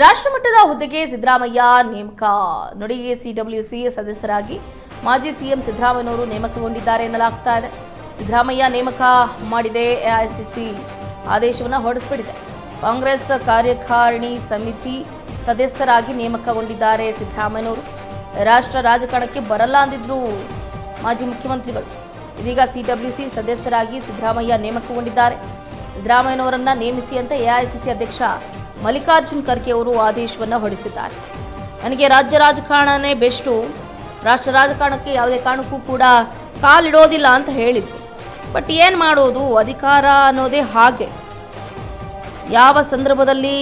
ರಾಷ್ಟ್ರಮಟ್ಟದ ಹುದ್ದೆಗೆ ಸಿದ್ದರಾಮಯ್ಯ ನೇಮಕ. ನೋಡಿ, ಸಿಡಬ್ಲ್ಯೂಸಿ ಸದಸ್ಯರಾಗಿ ಮಾಜಿ ಸಿಎಂ ಸಿದ್ದರಾಮಯ್ಯನವರು ನೇಮಕಗೊಂಡಿದ್ದಾರೆ ಎನ್ನಲಾಗ್ತಾ ಇದೆ. ಸಿದ್ದರಾಮಯ್ಯ ನೇಮಕ ಮಾಡಿದೆ ಎಐಸಿಸಿ ಆದೇಶವನ್ನು ಹೊರಡಿಸಿಬಿಟ್ಟಿದೆ. ಕಾಂಗ್ರೆಸ್ ಕಾರ್ಯಕಾರಿಣಿ ಸಮಿತಿ ಸದಸ್ಯರಾಗಿ ನೇಮಕಗೊಂಡಿದ್ದಾರೆ ಸಿದ್ದರಾಮಯ್ಯನವರು. ರಾಷ್ಟ್ರ ರಾಜಕಾರಣಕ್ಕೆ ಬರಲ್ಲ ಅಂದಿದ್ರು ಮಾಜಿ ಮುಖ್ಯಮಂತ್ರಿಗಳು. ಇದೀಗ ಸಿಡಬ್ಲ್ಯೂಸಿ ಸದಸ್ಯರಾಗಿ ಸಿದ್ದರಾಮಯ್ಯ ನೇಮಕಗೊಂಡಿದ್ದಾರೆ. ಸಿದ್ದರಾಮಯ್ಯನವರನ್ನ ನೇಮಿಸಿ ಅಂತ ಎಐಸಿಸಿ ಅಧ್ಯಕ್ಷ ಮಲ್ಲಿಕಾರ್ಜುನ್ ಖರ್ಗೆ ಅವರು ಆದೇಶವನ್ನು ಹೊರಡಿಸಿದ್ದಾರೆ. ನನಗೆ ರಾಜ್ಯ ರಾಜಕಾರಣನೇ ಬೆಸ್ಟು, ರಾಷ್ಟ್ರ ರಾಜಕಾರಣಕ್ಕೆ ಯಾವುದೇ ಕಾರಣಕ್ಕೂ ಕೂಡ ಕಾಲಿಡೋದಿಲ್ಲ ಅಂತ ಹೇಳಿದ್ರು. ಬಟ್ ಏನು ಮಾಡೋದು, ಅಧಿಕಾರ ಅನ್ನೋದೇ ಹಾಗೆ, ಯಾವ ಸಂದರ್ಭದಲ್ಲಿ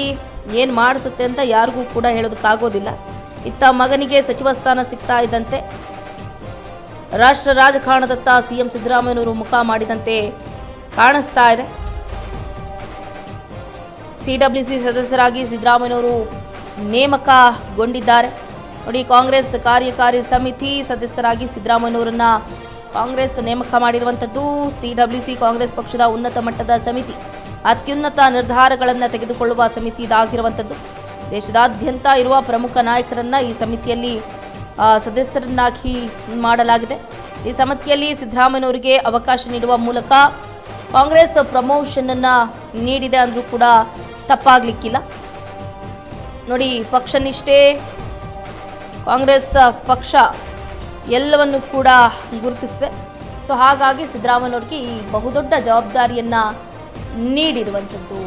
ಏನು ಮಾಡಿಸುತ್ತೆ ಅಂತ ಯಾರಿಗೂ ಕೂಡ ಹೇಳೋದಕ್ಕಾಗೋದಿಲ್ಲ. ಇತ್ತ ಮಗನಿಗೆ ಸಚಿವ ಸ್ಥಾನ ಸಿಗ್ತಾ ಇದ್ದಂತೆ ರಾಷ್ಟ್ರ ರಾಜಕಾರಣದತ್ತ ಸಿಎಂ ಸಿದ್ದರಾಮಯ್ಯನವರು ಮುಖ ಮಾಡಿದಂತೆ ಕಾಣಿಸ್ತಾ ಇದೆ. ಸಿಡಬ್ಲ್ಯೂಸಿ ಸದಸ್ಯರಾಗಿ ಸಿದ್ದರಾಮಯ್ಯನವರು ನೇಮಕಗೊಂಡಿದ್ದಾರೆ. ನೋಡಿ, ಕಾಂಗ್ರೆಸ್ ಕಾರ್ಯಕಾರಿ ಸಮಿತಿ ಸದಸ್ಯರಾಗಿ ಸಿದ್ದರಾಮಯ್ಯನವರನ್ನ ಕಾಂಗ್ರೆಸ್ ನೇಮಕ ಮಾಡಿರುವಂಥದ್ದು. ಸಿಡಬ್ಲ್ಯೂಸಿ ಕಾಂಗ್ರೆಸ್ ಪಕ್ಷದ ಉನ್ನತ ಮಟ್ಟದ ಸಮಿತಿ, ಅತ್ಯುನ್ನತ ನಿರ್ಧಾರಗಳನ್ನು ತೆಗೆದುಕೊಳ್ಳುವ ಸಮಿತಿ ಇದಾಗಿರುವಂಥದ್ದು. ದೇಶದಾದ್ಯಂತ ಇರುವ ಪ್ರಮುಖ ನಾಯಕರನ್ನ ಈ ಸಮಿತಿಯಲ್ಲಿ ಸದಸ್ಯರನ್ನಾಗಿ ಮಾಡಲಾಗಿದೆ. ಈ ಸಮಿತಿಯಲ್ಲಿ ಸಿದ್ದರಾಮಯ್ಯನವರಿಗೆ ಅವಕಾಶ ನೀಡುವ ಮೂಲಕ ಕಾಂಗ್ರೆಸ್ ಪ್ರಮೋಷನ್ ಅನ್ನ ನೀಡಿದೆ ಅಂದ್ರೂ ಕೂಡ ತಪ್ಪಾಗ್ಲಿಕ್ಕಿಲ್ಲ. ನೋಡಿ, ಪಕ್ಷ ನಿಷ್ಠೆ, ಕಾಂಗ್ರೆಸ್ ಪಕ್ಷ ಎಲ್ಲವನ್ನು ಕೂಡ ಗುರುತಿಸಿದೆ. ಸೊ ಹಾಗಾಗಿ ಸಿದ್ದರಾಮಯ್ಯನವರಿಗೆ ಈ ಬಹುದೊಡ್ಡ ಜವಾಬ್ದಾರಿಯನ್ನ ನೀಡಿರುವಂಥದ್ದು.